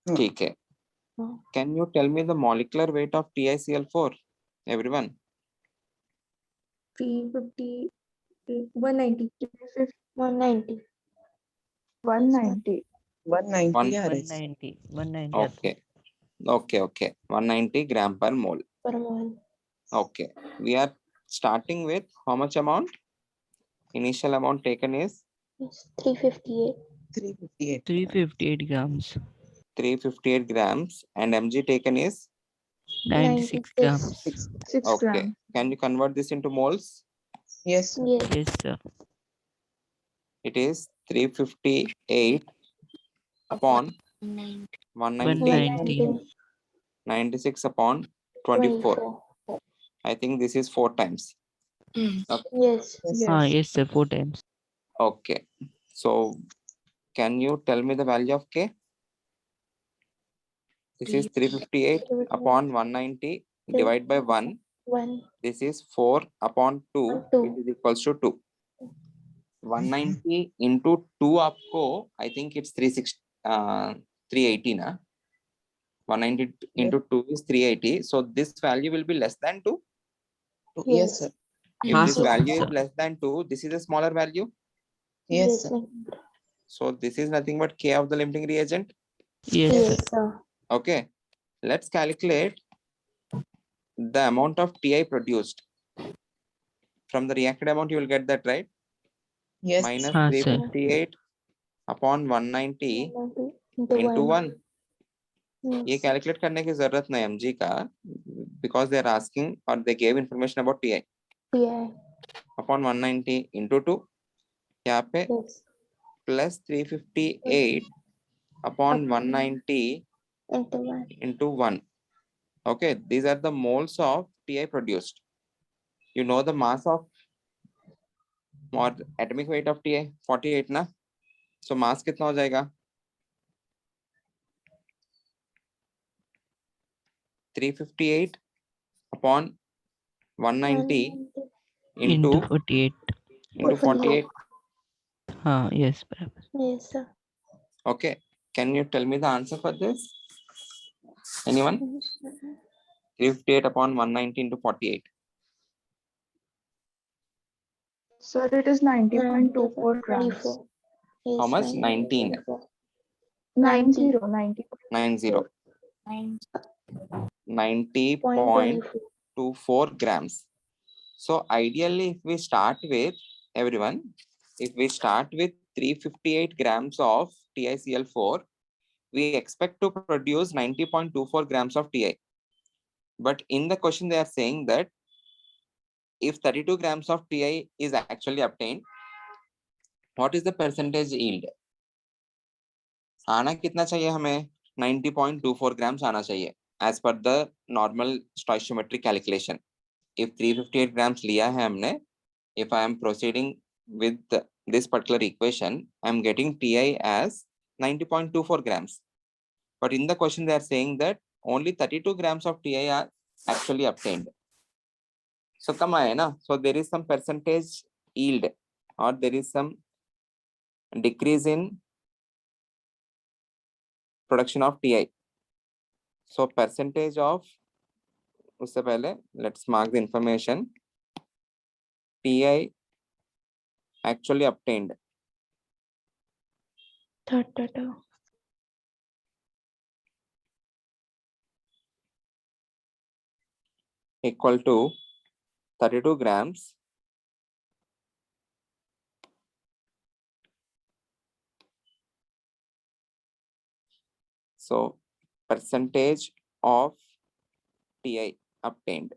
हाँ. ठीक है. Can you tell me the molecular weight of TiCl4, everyone? 350. 190. 190. 190. 190 आ रहा है. 190. Okay. 190 gram per mole. Per mole. Okay. We are starting with how much amount? Initial amount taken is Yes. 358. 358. 358 grams. 358 grams and Mg taken is 96 grams. 6 okay. grams. Can you convert this into moles? Yes, sir. Yes. Yes, sir. It is 358 upon 190, 190. 96 upon 24. I think this is 4 times. Okay. Yes. Yes. Yes, sir. 4 times. Okay. So can you tell me the value of K? This is 358 upon 190 divided by 1. 1. This is 4 upon 2, 2. which is equals to 2. 190 into 2 आपको, I think it's 380 na. 190 into 2 is 380. So this value will be less than 2. Yes, sir. If हाँ, this sir. value Sir. is less than 2, this is a smaller value. Yes, sir. So this is nothing but K of the limiting reagent. Yes, Yes, sir. sir. Okay. Let's calculate the amount of Ti produced. From the reacted amount, you will get that, right? Yes. Minus हाँ, sir. 358 upon 190 Into into 1. ये Yes. calculate करने की जरूरत नहीं mg का, because they are asking or they gave information about Ti. Yeah. Upon 190 into 2, यहाँ पे Yes. plus 358 upon 190 Into 1. into 1. Okay, these are the moles of Ti produced. You know the mass of or atomic weight of Ti 48 ना, so mass कितना हो जाएगा? 358 upon 190 Into into 48. 48. Yes, barabar. Yes, sir. Okay, can you tell me the answer for this? Anyone? 358 upon 190 into 48. Sir, it is 90.24 grams. 24. Yes, How much? 19. 90. 90. 90.24 grams. So ideally, if we start with, everyone, if we start with 358 grams of TiCl4, we expect to produce 90.24 grams of Ti. But in the question, they are saying that if 32 grams of Ti is actually obtained, what is the percentage yield? आना कितना चाहिए हमें? 90.24 grams आना चाहिए as per the normal stoichiometric calculation. If 358 grams लिया है हमने, if I am proceeding with this particular equation, I am getting Ti as 90.24 grams. But in the question, they are saying that only 32 grams of Ti are actually obtained. So come on, na? So there is some percentage yield or there is some decrease in production of Ti. So percentage of, उससे पहले let's mark the information. Ti actually obtained. Equal to 32 grams so percentage of Ti obtained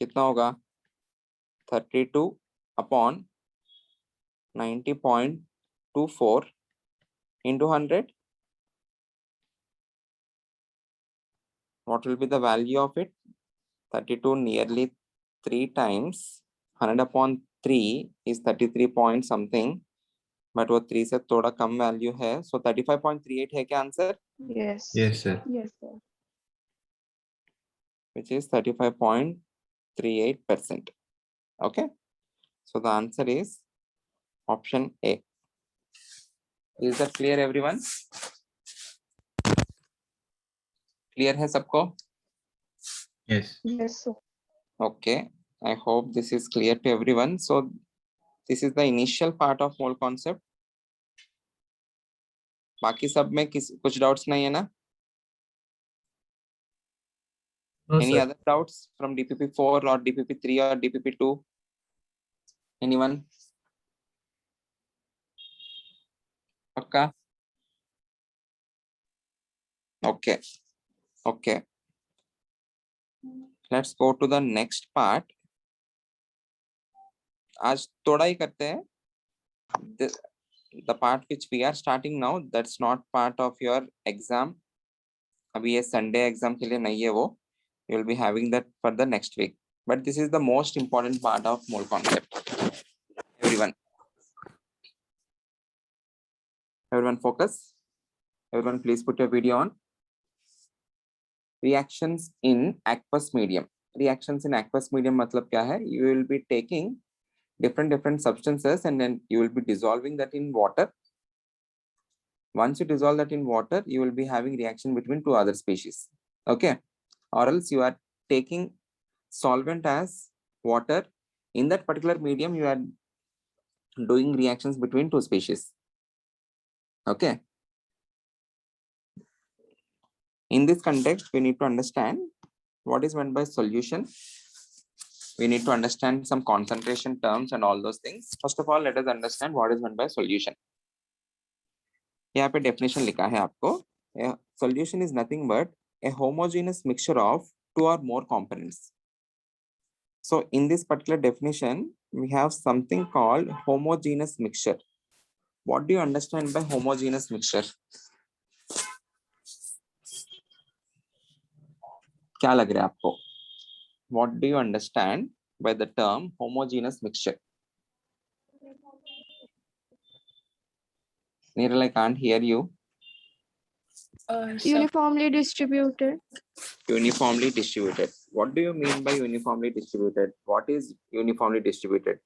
कितना होगा? 32 upon 90.24 into 100. What will be the value of it? 32 nearly 3 times. 100 upon 3 is 33 point something. But वो 3 से थोड़ा कम value है. So 35.38 है क्या answer? Yes. Yes, sir. Yes, sir. Which is 35.38%. Okay. So the answer is option A. Is that clear, everyone? Clear है सबको? Yes. Yes, sir. Okay. I hope this is clear to everyone. So this is the initial part of mole concept. बाकी सब में कुछ doubts नहीं है ना? No, Any sir. other doubts from DPP4 or DPP3 or DPP2? Anyone? पक्का? Okay. Okay. Let's go to the next part. आज थोड़ा ही करते हैं. The part which we are starting now, that's not part of your exam. अभी ये Sunday exam के लिए नहीं है वो. You will be having that for the next week. But this is the most important part of mole concept. Everyone focus. Everyone please put your video on. Reactions in aqueous medium. Reactions in aqueous medium मतलब क्या है? You will be taking different substances and then you will be dissolving that in water. Once you dissolve that in water, you will be having reaction between two other species. Okay. Or else you are taking solvent as water. In that particular medium, you are doing reactions between two species. Okay. In this context, we need to understand what is meant by solution. We need to understand some concentration terms and all those things. First of all, let us understand what is meant by solution. यहाँ पे definition लिखा है आपको. A solution is nothing but a homogeneous mixture of two or more components. So in this particular definition, we have something called homogeneous mixture. What do you understand by homogeneous mixture? क्या लग रहा है आपको? What do you understand by the term homogeneous mixture? Neeral, I can't hear you. Uniformly distributed. Uniformly distributed. What do you mean by uniformly distributed? What is uniformly distributed?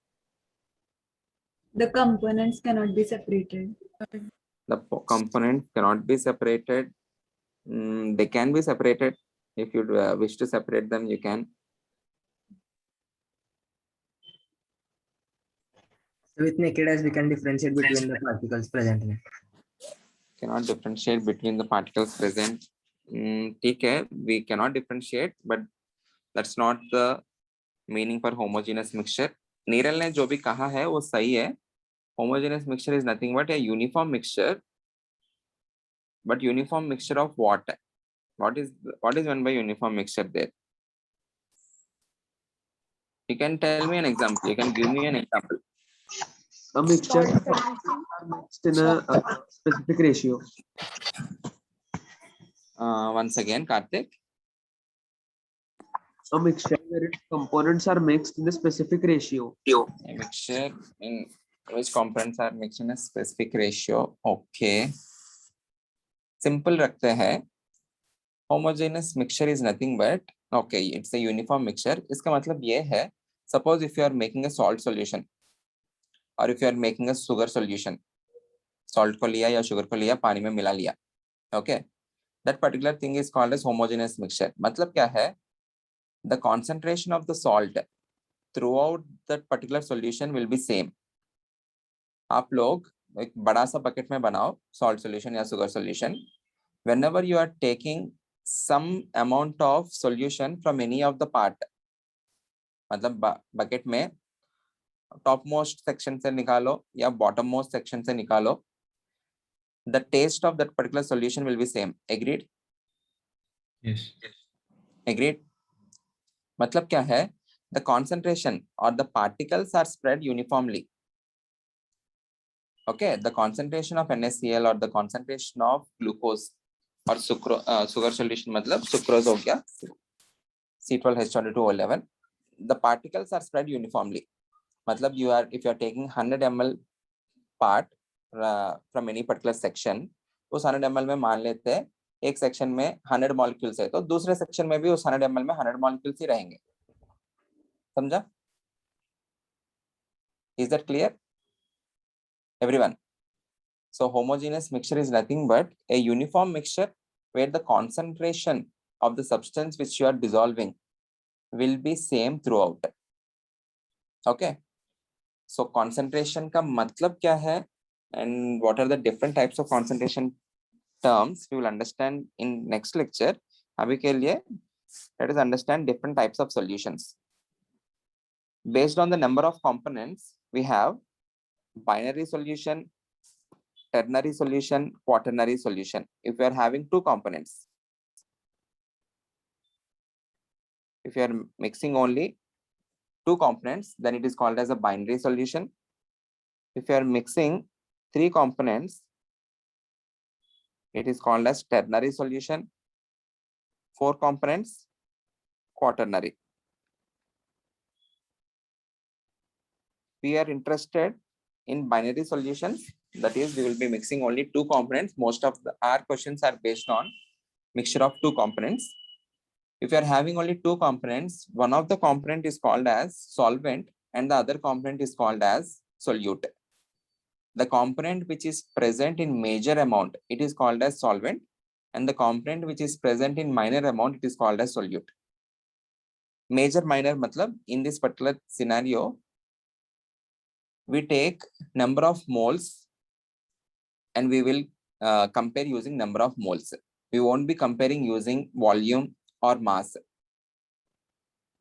The components cannot be separated. The components cannot be separated. They can be separated. If you wish to separate them, you can. With naked eyes, we can differentiate between the particles present. Cannot differentiate between the particles present. ठीक है, we cannot differentiate, but that's not the meaning for homogeneous mixture. Niral ने जो भी कहा है वो सही है. Homogeneous mixture is nothing but a uniform mixture. But uniform mixture of what? What is meant by uniform mixture there? You can tell me an example. You can give me an example. A mixture are mixed in a specific ratio. Once again, Karthik. A mixture where its components are mixed in a specific ratio. A mixture in which components are mixed in a specific ratio. Okay. Simple रखते हैं. Homogeneous mixture is nothing but, okay, it's a uniform mixture. इसका मतलब ये है, suppose if you are making a salt solution or if you are making a sugar solution, salt को लिया या sugar को लिया, पानी में मिला लिया, okay, that particular thing is called as homogeneous mixture. मतलब क्या है? The concentration of the salt throughout that particular solution will be same. आप लोग एक बड़ा सा bucket में बनाओ salt solution या sugar solution. Whenever you are taking some amount of solution from any of the part, मतलब bucket में topmost section से निकालो या bottommost section से निकालो, the taste of that particular solution will be same. Agreed? Yes. Agreed? मतलब क्या है? The concentration or the particles are spread uniformly. Okay, the concentration of NaCl or the concentration of glucose और sugar solution मतलब sucrose हो गया, C12H22O11. The particles are spread uniformly. मतलब if you are taking 100 ml part from any particular section, उस 100 ml में मान लेते हैं एक सेक्शन में 100 मॉलिक्यूल्स है, तो दूसरे सेक्शन में भी उस 100 ml में 100 मॉलिक्यूल्स ही रहेंगे. समझा? Is that clear? Everyone. So homogeneous mixture is nothing but a uniform mixture where the concentration of the substance which you are dissolving will be same throughout. Okay. So concentration का मतलब क्या है and what are the different types of concentration terms we will understand in next lecture. अभी के लिए let us understand different types of solutions. Based on the number of components, we have binary solution, ternary solution, quaternary solution. If we are having two components, If you are mixing only two components, then it is called as a binary solution. If you are mixing three components, it is called as ternary solution. Four components, quaternary. We are interested in binary solutions. That is, we will be mixing only two components. Most of our questions are based on mixture of two components. If you are having only two components, one of the component is called as solvent and the other component is called as solute. The component which is present in major amount, it is called as solvent, and the component which is present in minor amount, it is called as solute. Major, minor matlab, in this particular scenario, we take number of moles and we will compare using number of moles. We won't be comparing using volume or mass.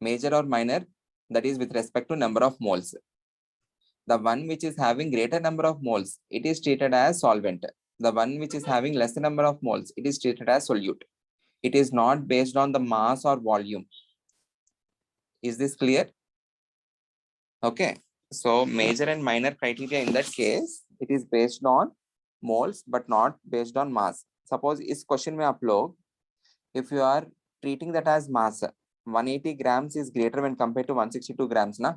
Major or minor, that is with respect to number of moles. The one which is having greater number of moles, it is treated as solvent. The one which is having lesser number of moles, it is treated as solute. It is not based on the mass or volume. Is this clear? Okay. So major and minor criteria in that case, it is based on moles but not based on mass. Suppose इस question में आप लोग, if you are treating that as mass, 180 grams is greater when compared to 162 grams, na?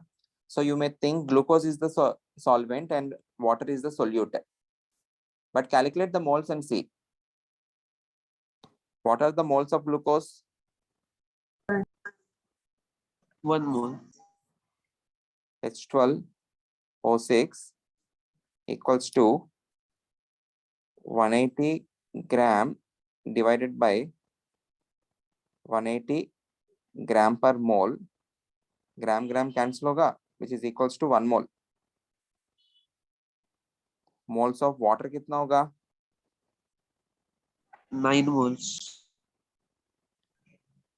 So you may think glucose is the solvent and water is the solute. But calculate the moles and see. What are the moles of glucose? 1 mole. H12O6 equals to 180 gram divided by 180 gram per mole. Gram cancel hoga, which is equals to 1 mole. Moles of water kitna hoga? 9 moles.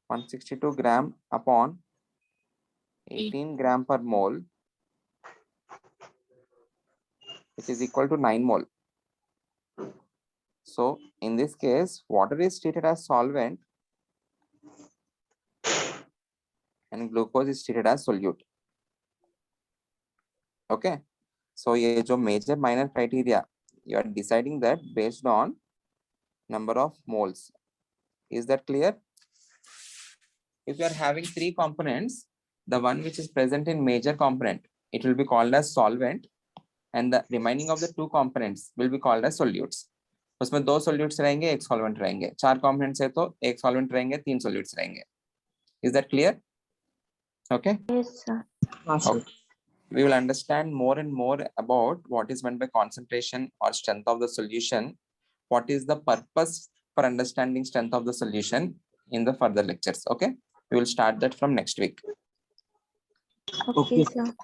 162 gram upon 18 gram per mole, which is equal to 9 mole. So in this case, water is treated as solvent and glucose is treated as solute. Okay. So ये जो major minor criteria, you are deciding that based on number of moles. Is that clear? If you are having three components, the one which is present in major component, it will be called as solvent, and the remaining of the two components will be called as solutes. उसमें दो solutes रहेंगे, एक solvent रहेंगे. चार components है तो एक solvent रहेंगे, तीन solutes रहेंगे. Is that clear? Okay. Yes, sir. Okay. We will understand more and more about what is meant by concentration or strength of the solution. What is the purpose for understanding strength of the solution in the further lectures. Okay. We will start that from next week. Okay, sir.